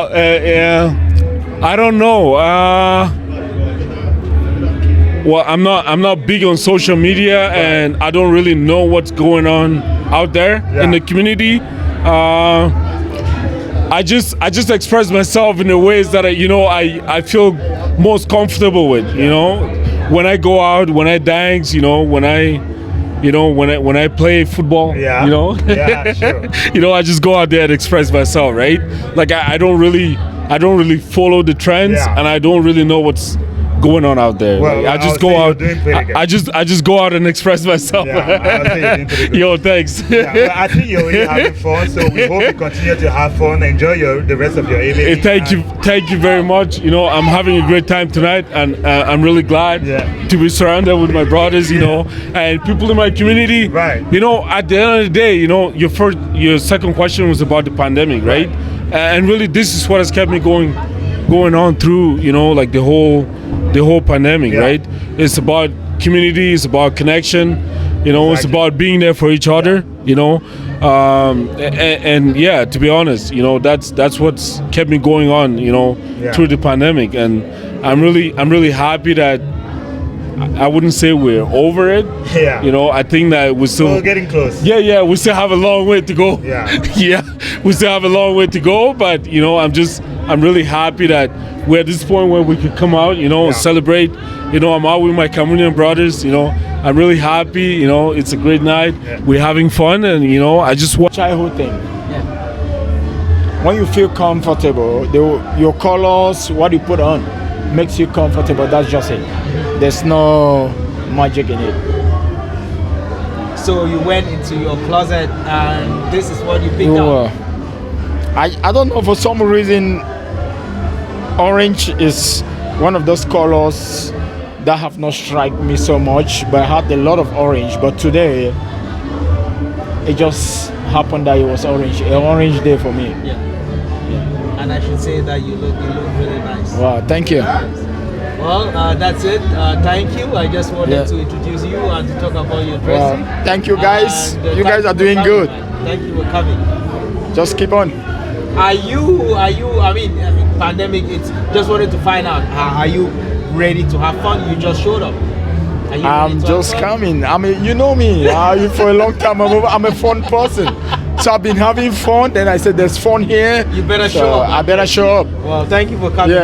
I don't know. Well, I'm not big on social media, and I don't really know what's going on out there in the community. I just express myself in the ways that I feel most comfortable with. When I go out, when I dance, when I play football, Yeah, sure. I just go out there and express myself, right? Like I don't really follow the trends, and I don't really know what's going on out there. Well, I just go out. I just go out and express myself. Yo, thanks. Well, I think you're really having fun, so we hope you continue to have fun. Enjoy the rest of your evening. Thank you very much. I'm having a great time tonight, and I'm really glad to be surrounded with my brothers, and people in my community. Right. At the end of the day, your second question was about the pandemic, right? And really, this is what has kept me going on through, like the whole pandemic, right? It's about community, it's about connection, it's about being there for each other, and to be honest, that's what's kept me going on, through the pandemic, and I'm really happy that I wouldn't say we're over it. I think that we're getting close. Yeah, we still have a long way to go. Yeah. We still have a long way to go, but I'm really happy that we're at this point where we could come out, celebrate. I'm out with my Cameroonian brothers. I'm really happy. It's a great night. We're having fun, and I just want childhood thing. When you feel comfortable, your colors, what you put on, makes you comfortable. That's just it. There's no magic in it. So you went into your closet, and this is what you picked up. I don't know, for some reason, orange is one of those colors that have not struck me so much, but I had a lot of orange. But today, it just happened that it was orange, an orange day for me. And I should say that you look really nice. Wow, thank you. Well, that's it. Thank you. I just wanted to introduce you and to talk about your dressing. Thank you, guys. And, you guys are doing good. Thank you for coming. Just keep on. Are you? I mean, pandemic. It's just wanted to find out. Are you ready to have fun? You just showed up. I'm just coming. You know me. For a long time, I'm a fun person. So I've been having fun. Then I said, "There's fun here. You better show up." I better show up. Well, thank you for coming.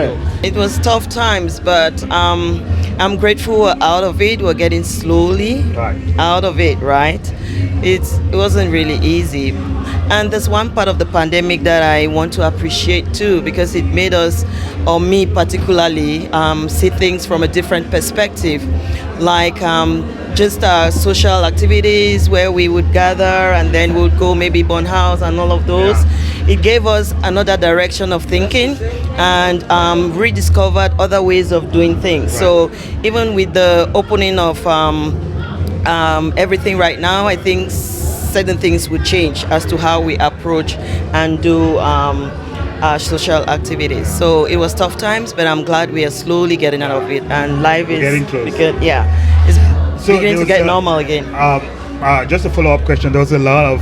It was tough times, but I'm grateful we're out of it. We're getting slowly out of it. Right? It wasn't really easy. And there's one part of the pandemic that I want to appreciate too, because it made us, or me particularly, see things from a different perspective. Like just social activities where we would gather and then we'd go maybe burn house and all of those. It gave us another direction of thinking and rediscovered other ways of doing things. So even with the opening of everything right now, I think certain things would change as to how we approach and do our social activities. So it was tough times, but I'm glad we are slowly getting out of it, and life is getting close. It's beginning to get normal again. just a follow-up question. There was a lot of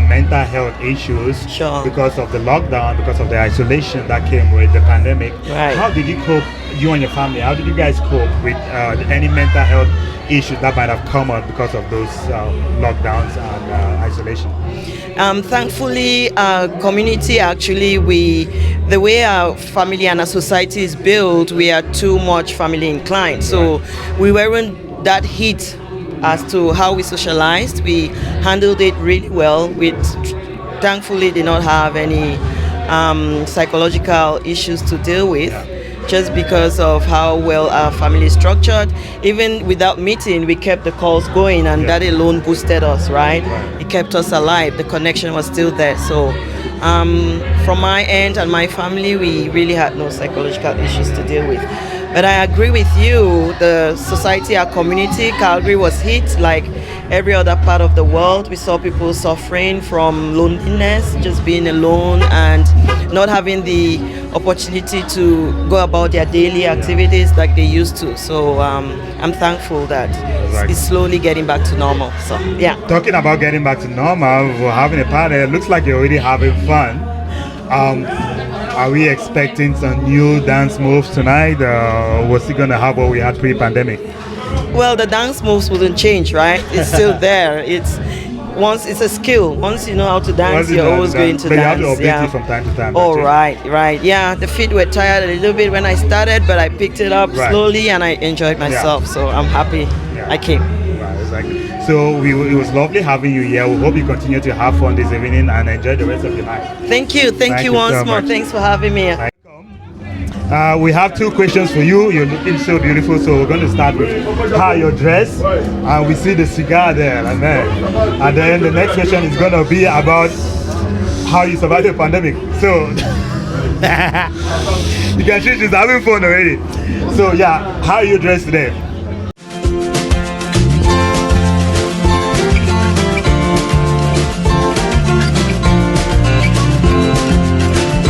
mental health issues because of the lockdown, because of the isolation that came with the pandemic. Right. How did you cope, you and your family? How did you guys cope with any mental health issues that might have come up because of those lockdowns and isolation? Thankfully, our community actually, the way our family and our society is built, we are too much family inclined. So we weren't that hit as to how we socialized. We handled it really well. We thankfully did not have any psychological issues to deal with, just because of how well our family is structured. Even without meeting, we kept the calls going, and that alone boosted us, right? It kept us alive. The connection was still there. So from my end and my family, we really had no psychological issues to deal with. But I agree with you, the society, our community, Calgary was hit like every other part of the world. We saw people suffering from loneliness, just being alone and not having the opportunity to go about their daily activities like they used to. So I'm thankful that it's slowly getting back to normal. So yeah. Talking about getting back to normal, we're having a party. It looks like you're already having fun. Are we expecting some new dance moves tonight? Was it gonna have what we had pre-pandemic? Well, the dance moves wouldn't change, right? It's still there. It's a skill. Once you know how to dance, you're always going to dance. You have to update it from time to time. Oh, right. Yeah, the feet were tired a little bit when I started, but I picked it up slowly and I enjoyed myself. So I'm happy I came. Right, exactly. So it was lovely having you here. We hope you continue to have fun this evening and enjoy the rest of your night. Thank you once so more. much. Thanks for having me. We have two questions for you. You're looking so beautiful, so we're going to start with how you're dressed, and we see the cigar there, and then the next question is going to be about how you survived the pandemic. So you can see she's having fun already. So yeah, how are you dressed today?